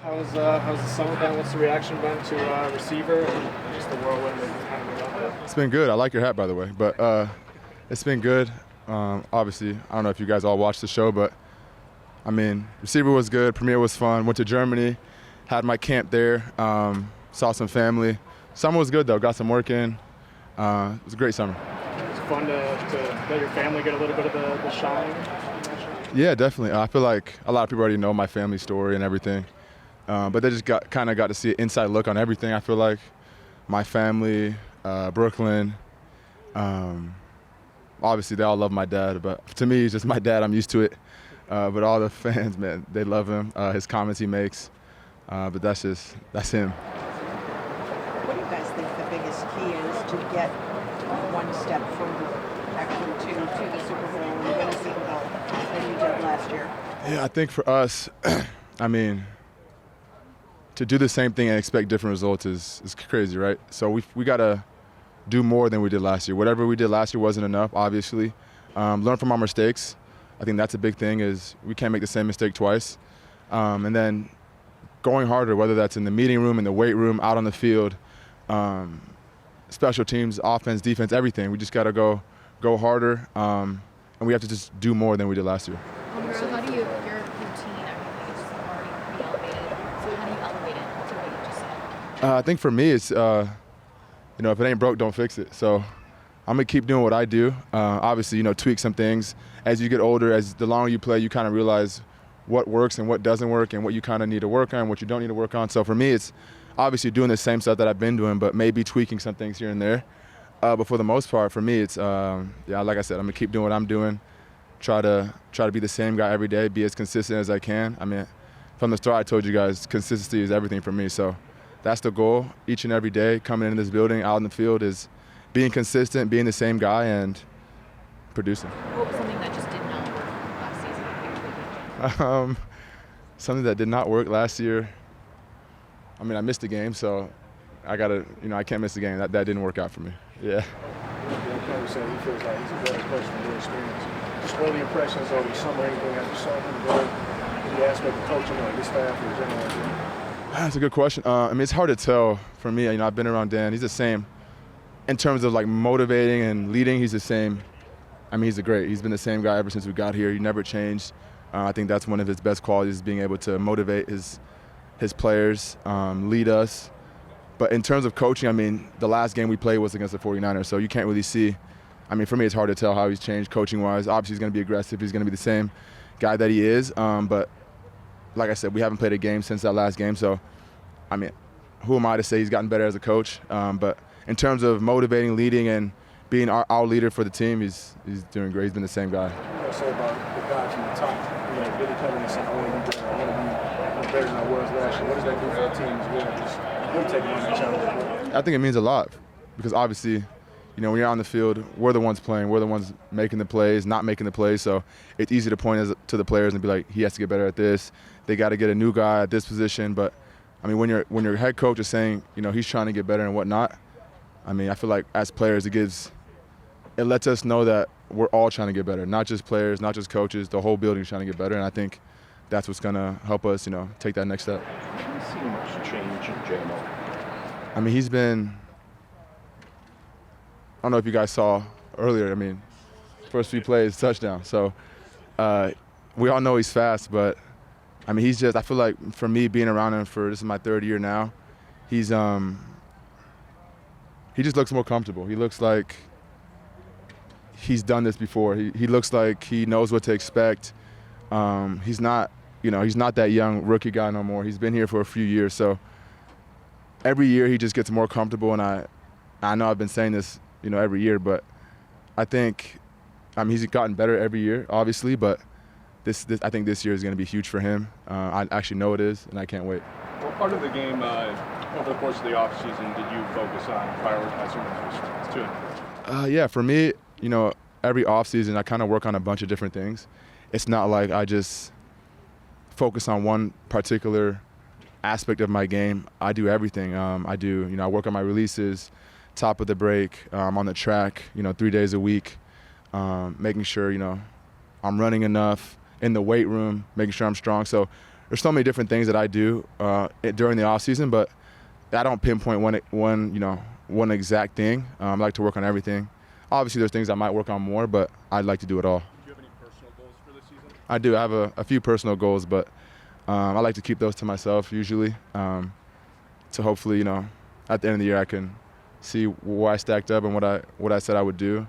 How's the summer been? What's the reaction been to receiver and just the whirlwind that's kind of been out there? It's been good. I like your hat, by the way. But it's been good. Obviously, I don't know if you guys all watched the show, but, I mean, receiver was good. Premier was fun. Went to Germany, had my camp there, saw some family. Summer was good, though. Got some work in. It was a great summer. It's fun to let your family get a little bit of the shine. Yeah, definitely. I feel like a lot of people already know my family story and everything. But they just got to see an inside look on everything. I feel like my family, Brooklyn, obviously they all love my dad, but to me, he's just my dad. I'm used to it. But all the fans, man, they love him, his comments he makes. But that's him. What do you guys think the biggest key is to get one step further, actually to the Super Bowl and win a Super Bowl than you did last year? Yeah, I think for us, I mean, to do the same thing and expect different results is crazy, right? So we got to do more than we did last year. Whatever we did last year wasn't enough, obviously. Learn from our mistakes. I think that's a big thing is we can't make the same mistake twice. And then going harder, whether that's in the meeting room, in the weight room, out on the field, special teams, offense, defense, everything. We just got to go harder, and we have to just do more than we did last year. How do your routine, everything is just already pretty elevated. So how do you elevate it to what you just said? I think for me, it's if it ain't broke, don't fix it. So I'm gonna keep doing what I do. Obviously, tweak some things as you get older. As the longer you play, you kind of realize what works and what doesn't work, and what you kind of need to work on, what you don't need to work on. So for me, it's obviously doing the same stuff that I've been doing, but maybe tweaking some things here and there. But for the most part, for me, it's like I said, I'm gonna keep doing what I'm doing. Try to be the same guy every day, be as consistent as I can. I mean, from the start, I told you guys, consistency is everything for me. So that's the goal each and every day. Coming into this building, out in the field, is being consistent, being the same guy, and producing. What was something that just did not work last season? Something that did not work last year. I mean, I missed the game, so I can't miss the game. That didn't work out for me. Yeah. Montgomery said he feels like he's a better coach from your experience. Just early impressions over the summer, anything that you saw him, the aspect of coaching or his staff in general. That's a good question. I mean, it's hard to tell for me. I've been around Dan. He's the same in terms of like motivating and leading. He's the same. I mean, he's been the same guy ever since we got here. He never changed. I think that's one of his best qualities, being able to motivate his players, lead us. But in terms of coaching, I mean, the last game we played was against the 49ers, so you can't really see. I mean, for me, it's hard to tell how he's changed coaching-wise. Obviously, he's going to be aggressive. He's going to be the same guy that he is. But like I said, we haven't played a game since that last game. So, I mean, who am I to say he's gotten better as a coach? But in terms of motivating, leading, and being our leader for the team, he's doing great. He's been the same guy. What say about the guy from the top, really coming and saying, I want to be better than I was last year. What does that do for the team as well? Just really taking on that challenge. I think it means a lot because obviously, when you're on the field, we're the ones playing. We're the ones making the plays, not making the plays. So it's easy to point to the players and be like, he has to get better at this. They got to get a new guy at this position. But, I mean, when your head coach is saying, he's trying to get better and whatnot, I mean, I feel like as players it lets us know that we're all trying to get better, not just players, not just coaches. The whole building is trying to get better, and I think that's what's going to help us, take that next step. Have you seen much change in J-Mo? I mean, he's been – I don't know if you guys saw earlier, I mean, first few plays, touchdown. So we all know he's fast, but, I mean, he's just – I feel like for me being around him this is my third year now, he just looks more comfortable. He looks like he's done this before. He looks like he knows what to expect. He's not that young rookie guy no more. He's been here for a few years. So every year he just gets more comfortable. And I know I've been saying this, every year, but I think, he's gotten better every year, obviously. But I think this year is going to be huge for him. I actually know it is, and I can't wait. What part of the game over the course of the offseason did you focus on prioritizing with to it? Yeah, for me, every offseason I kind of work on a bunch of different things. It's not like I just focus on one particular aspect of my game. I do everything. I work on my releases, top of the break. I'm on the track, 3 days a week, making sure, I'm running enough in the weight room, making sure I'm strong. So there's so many different things that I do during the off season, but I don't pinpoint one exact thing. I like to work on everything. Obviously, there's things I might work on more, but I'd like to do it all. Do you have any personal goals for this season? I do. I have a few personal goals, but I like to keep those to myself usually. To hopefully, at the end of the year, I can see where I stacked up and what I said I would do,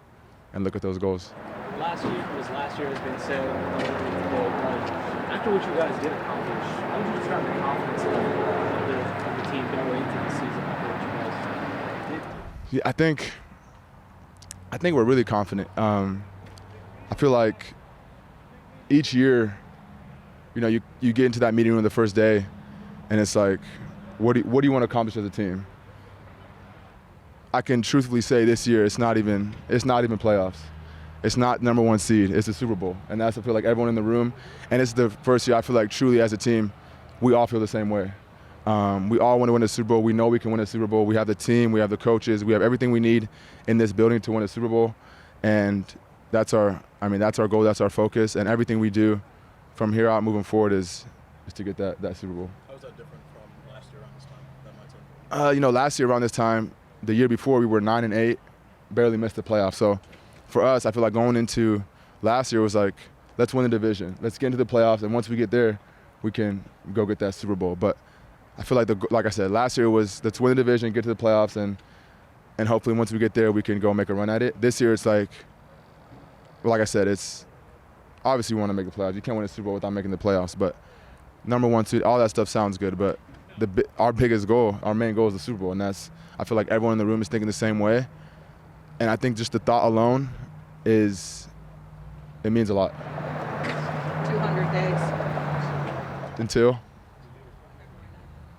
and look at those goals. Last year has been said. After what you guys did accomplish, how would you describe the confidence of the team going into the season after what you guys did? Yeah, I think we're really confident. I feel like each year, you get into that meeting room the first day, and it's like, what do you want to accomplish as a team? I can truthfully say this year it's not even playoffs. It's not number 1 seed. It's the Super Bowl, and I feel like everyone in the room. And it's the first year I feel like truly as a team, we all feel the same way. We all want to win a Super Bowl. We know we can win a Super Bowl. We have the team. We have the coaches. We have everything we need in this building to win a Super Bowl, and that's our goal. That's our focus, and everything we do from here out moving forward is to get that Super Bowl. How was that different from last year around this time? Last year around this time, the year before we were 9-8, barely missed the playoffs. So for us, I feel like going into last year was like, let's win the division. Let's get into the playoffs, and once we get there, we can go get that Super Bowl. But I feel like I said, last year was let's win the division, get to the playoffs, and hopefully once we get there, we can go make a run at it. This year, it's like I said, it's obviously we want to make the playoffs. You can't win a Super Bowl without making the playoffs. But number 1 seed, all that stuff sounds good. But our biggest goal, our main goal is the Super Bowl, and I feel like everyone in the room is thinking the same way. And I think just the thought alone it means a lot. 200 days. Until?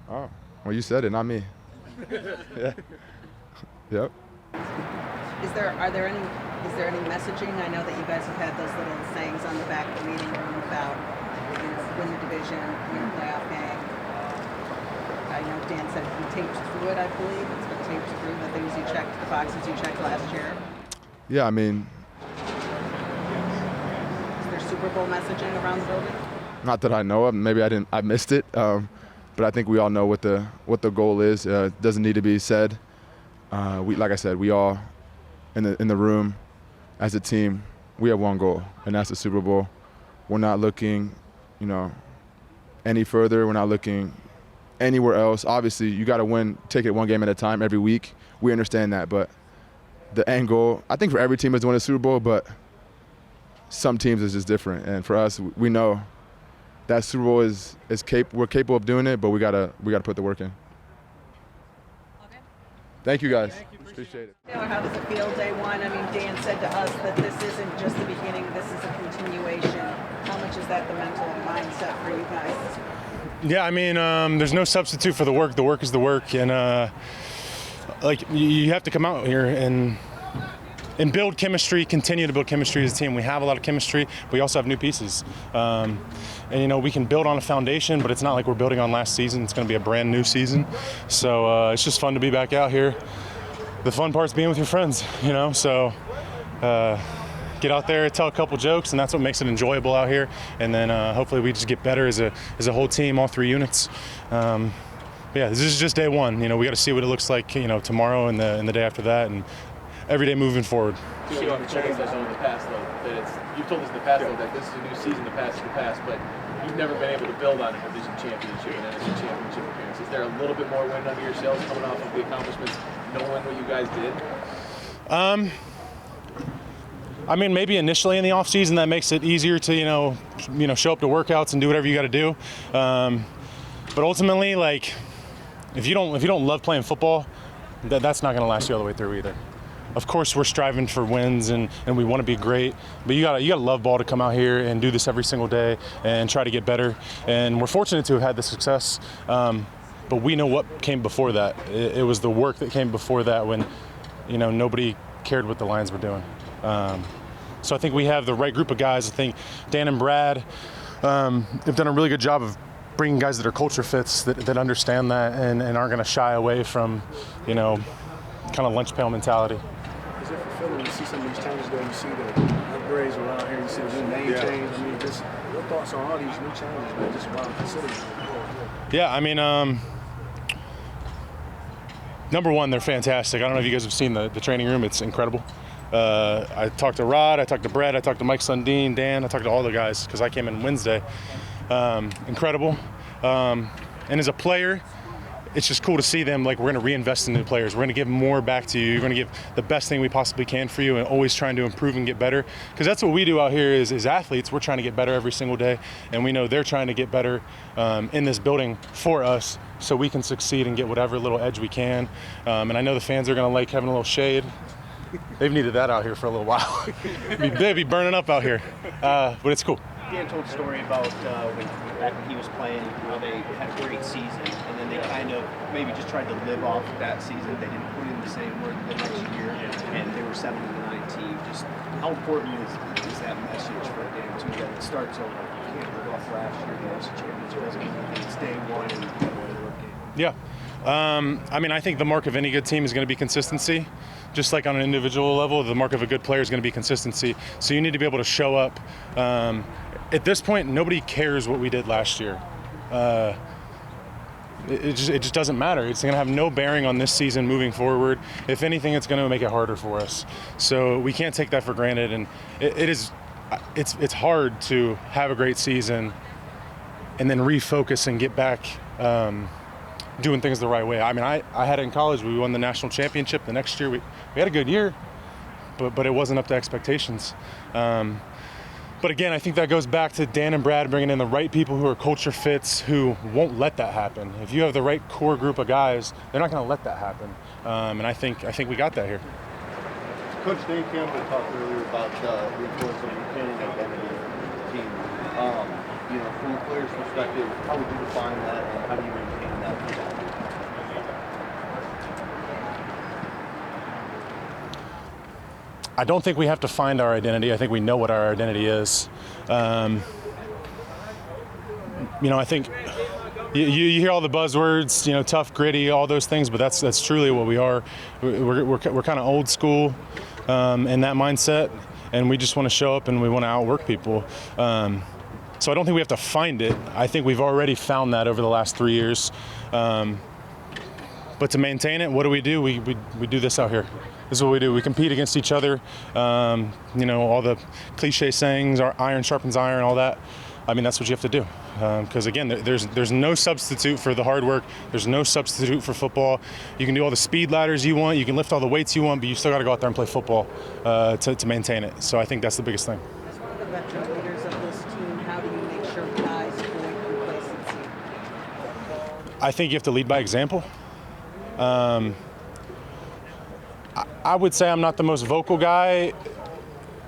Oh, well, you said it, not me. Yeah. Yep. Is there any messaging? I know that you guys have had those little sayings on the back of the meeting room about win the division, win the playoff game. I know Dan said he taped through it, I believe. It's been taped through the things you checked, the boxes you checked last year. Yeah, Is there Super Bowl messaging around the building? not that I know of. Maybe I missed it. But I think we all know what the goal is. It doesn't need to be said. Like I said, we all in the room as a team, we have one goal, and that's the Super Bowl. We're not looking, any further. We're not looking anywhere else. Obviously, you got to win, take it one game at a time every week. We understand that, but the end goal, I think for every team is to win a Super Bowl, but some teams is just different. And for us, we know that Super Bowl we're capable of doing it, but we gotta put the work in. Okay. Thank you guys. Appreciate it. Taylor, how does it feel day one? Dan said to us that this isn't just the beginning, this is a continuation. How much is that the mental mindset for you guys? Yeah, there's no substitute for the work. The work is the work, and you have to come out here and build chemistry, continue to build chemistry as a team. We have a lot of chemistry, but we also have new pieces. And we can build on a foundation, but it's not like we're building on last season. It's going to be a brand new season. So it's just fun to be back out here. The fun part's being with your friends, so get out there, tell a couple jokes, and that's what makes it enjoyable out here. And then hopefully we just get better as a whole team, all 3 units. Yeah, this is just day one. We got to see what it looks like, tomorrow and the day after that, and every day moving forward. You've told us in the past, that this is a new season, the past is the past, but you've never been able to build on a division championship and NFC championship appearance. Is there a little bit more wind under your sails coming off of the accomplishments, knowing what you guys did? Maybe initially in the off season that makes it easier to show up to workouts and do whatever you got to do. But ultimately, if you don't love playing football, that's not going to last you all the way through either. Of course, we're striving for wins and we want to be great, but you gotta love ball to come out here and do this every single day and try to get better. And we're fortunate to have had the success, but we know what came before that. It was the work that came before that when nobody cared what the Lions were doing. So I think we have the right group of guys. I think Dan and Brad have done a really good job of bringing guys that are culture fits, that understand that and aren't going to shy away from kind of lunch pail mentality. Is it fulfilling? You see some of these changes there, you see that upgrades around here. You see the new name change. I mean, just your thoughts on all these new changes, man? Just around the city. Yeah, I mean, number one, they're fantastic. I don't know if you guys have seen the training room. It's incredible. I talked to Rod, I talked to Brett, I talked to Mike Sundin, Dan, I talked to all the guys because I came in Wednesday. Incredible. And as a player, it's just cool to see them. Like, we're going to reinvest in new players. We're going to give more back to you. You're going to give the best thing we possibly can for you, and always trying to improve and get better. Because that's what we do out here as athletes. We're trying to get better every single day, and we know they're trying to get better in this building for us so we can succeed and get whatever little edge we can. And I know the fans are going to like having a little shade. They've needed that out here for a little while. They'd be burning up out here, but it's cool. Dan told a story about back when he was playing, how they had a great season, and then they kind of maybe just tried to live off that season. They didn't put in the same work the next year, and they were 7-9 team. Just how important is that message for a Dan too? That it starts over. You can't live off last year, the NFC Championship doesn't mean it's day one and you win the game. Yeah. I mean, I think the mark of any good team is going to be consistency. Just like on an individual level, the mark of a good player is going to be consistency. So you need to be able to show up. At this point, nobody cares what we did last year. It just doesn't matter. It's going to have no bearing on this season moving forward. If anything, it's going to make it harder for us. So we can't take that for granted. And it's hard to have a great season and then refocus and get back doing things the right way. I mean, I had it in college. We won the national championship. The next year, we had a good year, but it wasn't up to expectations. But again, I think that goes back to Dan and Brad bringing in the right people who are culture fits, who won't let that happen. If you have the right core group of guys, they're not going to let that happen. And I think we got that here. Coach Dave Campbell talked earlier about the importance of retaining identity of the team. From a player's perspective, how would you define that, and how do you maintain that? I don't think we have to find our identity. I think we know what our identity is. I think you hear all the buzzwords, tough, gritty, all those things, but that's truly what we are. We're kind of old school in that mindset, and we just want to show up and we want to outwork people. So I don't think we have to find it. I think we've already found that over the last 3 years. But to maintain it, what do? We do this out here. This is what we do. We compete against each other. All the cliche sayings, our iron sharpens iron, all that. I mean, that's what you have to do. Because again, there's no substitute for the hard work. There's no substitute for football. You can do all the speed ladders you want. You can lift all the weights you want, but you still got to go out there and play football to maintain it. So I think that's the biggest thing. As one of the veteran leaders of this team, how do you make sure guys avoid complacency? I think you have to lead by example. I would say I'm not the most vocal guy.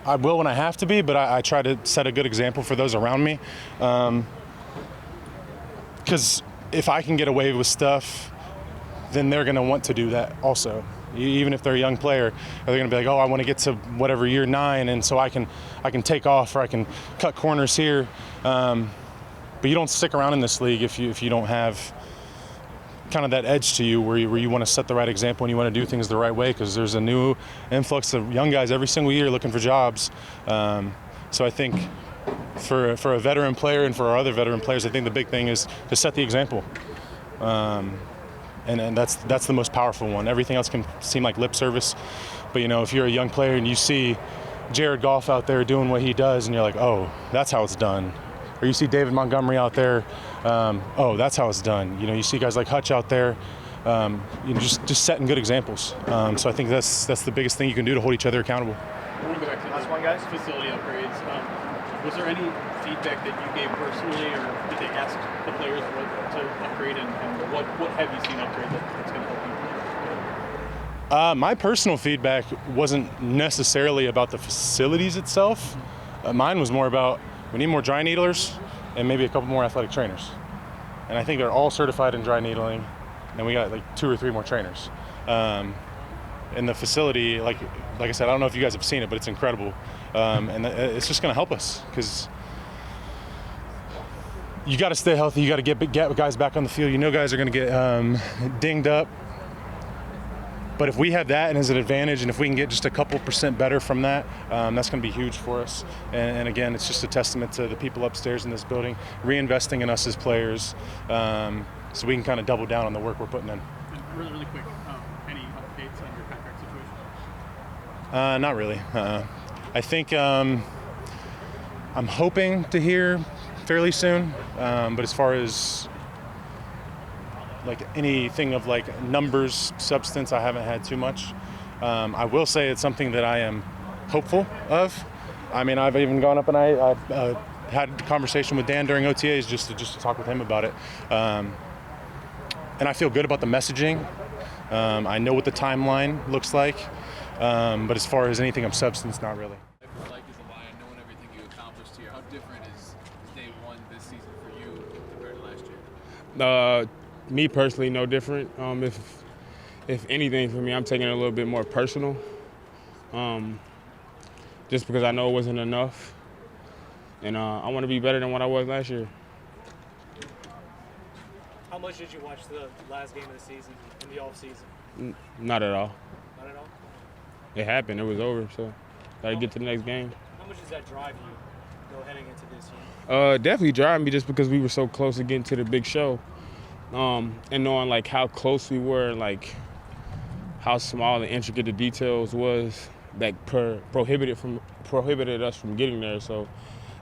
I will when I have to be, but I try to set a good example for those around me. Because if I can get away with stuff, then they're going to want to do that also. Even if they're a young player, they're going to be like, oh, I want to get to whatever year 9, and so I can take off, or I can cut corners here. But you don't stick around in this league if you don't have kind of that edge to you where you want to set the right example and you want to do things the right way, because there's a new influx of young guys every single year looking for jobs. So I think for a veteran player and for our other veteran players, I think the big thing is to set the example. And that's the most powerful one. Everything else can seem like lip service, but if you're a young player and you see Jared Goff out there doing what he does, and you're like, oh, that's how it's done. Or you see David Montgomery out there, oh, that's how it's done. You see guys like Hutch out there, just setting good examples. So I think that's the biggest thing you can do to hold each other accountable. I want to go back to last one, guys. Facility upgrades. Was there any feedback that you gave personally, or did they ask the players to upgrade, and what have you seen upgrade that's going to help you? My personal feedback wasn't necessarily about the facilities itself. Mine was more about, we need more dry needlers and maybe a couple more athletic trainers. And I think they're all certified in dry needling, and we got like 2 or 3 more trainers. And the facility, like I said, I don't know if you guys have seen it, but it's incredible. And it's just going to help us, because you got to stay healthy. You got to get guys back on the field. Guys are going to get dinged up. But if we have that and as an advantage, and if we can get just a couple % better from that, that's going to be huge for us. And again, it's just a testament to the people upstairs in this building reinvesting in us as players, so we can kind of double down on the work we're putting in. Really, really quick, any updates on your contract situation? Not really. I think I'm hoping to hear fairly soon, but as far as like anything of like numbers, substance, I haven't had too much. I will say it's something that I am hopeful of. I mean, I've even gone up and I had a conversation with Dan during OTAs just to talk with him about it. And I feel good about the messaging. I know what the timeline looks like, but as far as anything of substance, not really. Like is a Lion, knowing everything you accomplished here, how different is day one this season for you compared to last year? Me personally, no different. If anything for me, I'm taking it a little bit more personal, just because I know it wasn't enough, and I want to be better than what I was last year. How much did you watch the last game of the season in the off season? Not at all. Not at all? It happened. It was over. So, gotta get to the next game. How much does that drive you, heading into this year? Definitely drive me just because we were so close to getting to the big show, and knowing like how close we were, like how small and intricate the details was that prohibited us from getting there. So,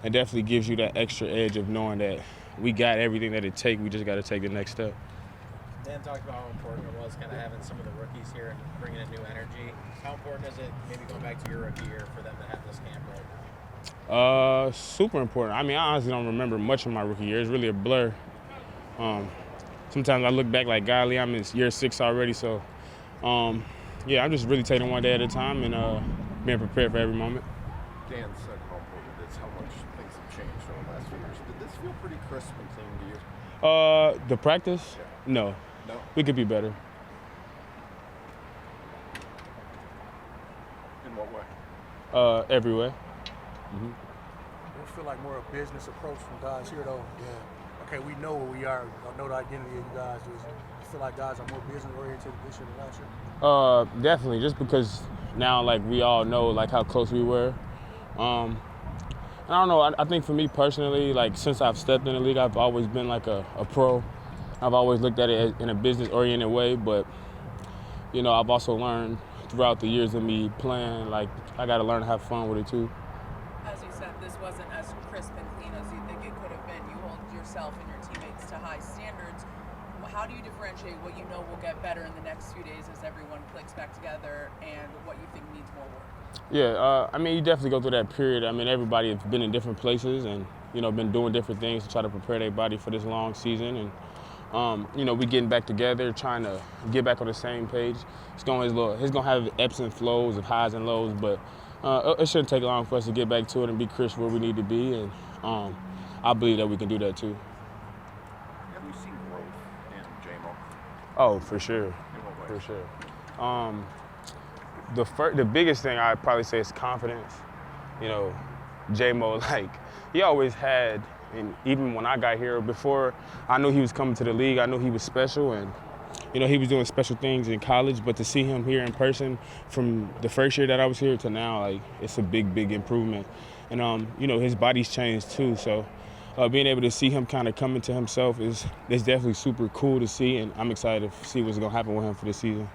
it definitely gives you that extra edge of knowing that we got everything that it takes. We just got to take the next step. Dan talked about how important it was kind of having some of the rookies here and bringing in new energy. How important is it, maybe going back to your rookie year, for them to have this camp right now? Super important. I mean, I honestly don't remember much of my rookie year. It's really a blur. Sometimes I look back like, golly, I'm in year 6 already. So, yeah, I'm just really taking one day at a time and being prepared for every moment. Dan said how important it is, how much things have changed over the last few years. Did this feel pretty crisp and clean to you? The practice? Yeah. No. No? We could be better. In what way? Every way. It feel like more a business approach from guys here, though. Yeah. Okay, we know where we are. I know the identity of you guys. You feel like guys are more business oriented this year than last year? Definitely. Just because now, like, we all know, like, how close we were. And I don't know. I think for me personally, like, since I've stepped in the league, I've always been like a pro. I've always looked at it in a business-oriented way, but, you know, I've also learned throughout the years of me playing, like, I got to learn to have fun with it, too. As you said, this wasn't as crisp and clean as you think it could have been. You hold yourself and your teammates to high standards. How do you differentiate what you know will get better in the next few days as everyone clicks back together and what you think needs more work? Yeah, I mean, you definitely go through that period. I mean, everybody has been in different places and, you know, been doing different things to try to prepare their body for this long season. And, you know, we getting back together, trying to get back on the same page. It's going to have ebbs and flows of highs and lows, but it shouldn't take long for us to get back to it and be crisp where we need to be. And I believe that we can do that, too. Have you seen growth in J-Mo? Oh, for sure. For sure. The biggest thing I'd probably say is confidence. You know, J-Mo, like, he always had, and even when I got here, before I knew he was coming to the league, I knew he was special, and, you know, he was doing special things in college, but to see him here in person from the first year that I was here to now, like, it's a big, big improvement. And, you know, his body's changed too, so being able to see him kind of come into himself is definitely super cool to see, and I'm excited to see what's going to happen with him for this season.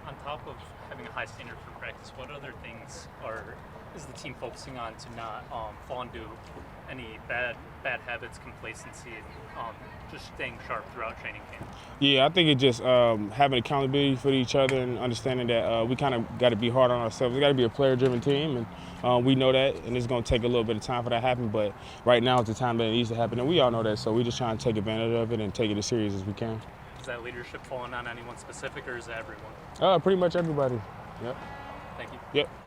On top of having a high standard for practice, what other things is the team focusing on to not fall into any bad habits, complacency, and just staying sharp throughout training camp? Yeah, I think it just having accountability for each other and understanding that we kind of got to be hard on ourselves. It's got to be a player-driven team, and we know that, and it's going to take a little bit of time for that to happen, but right now is the time that it needs to happen, and we all know that, so we're just trying to take advantage of it and take it as serious as we can. Is that leadership falling on anyone specific, or is it everyone? Pretty much everybody. Yep. Thank you. Yep.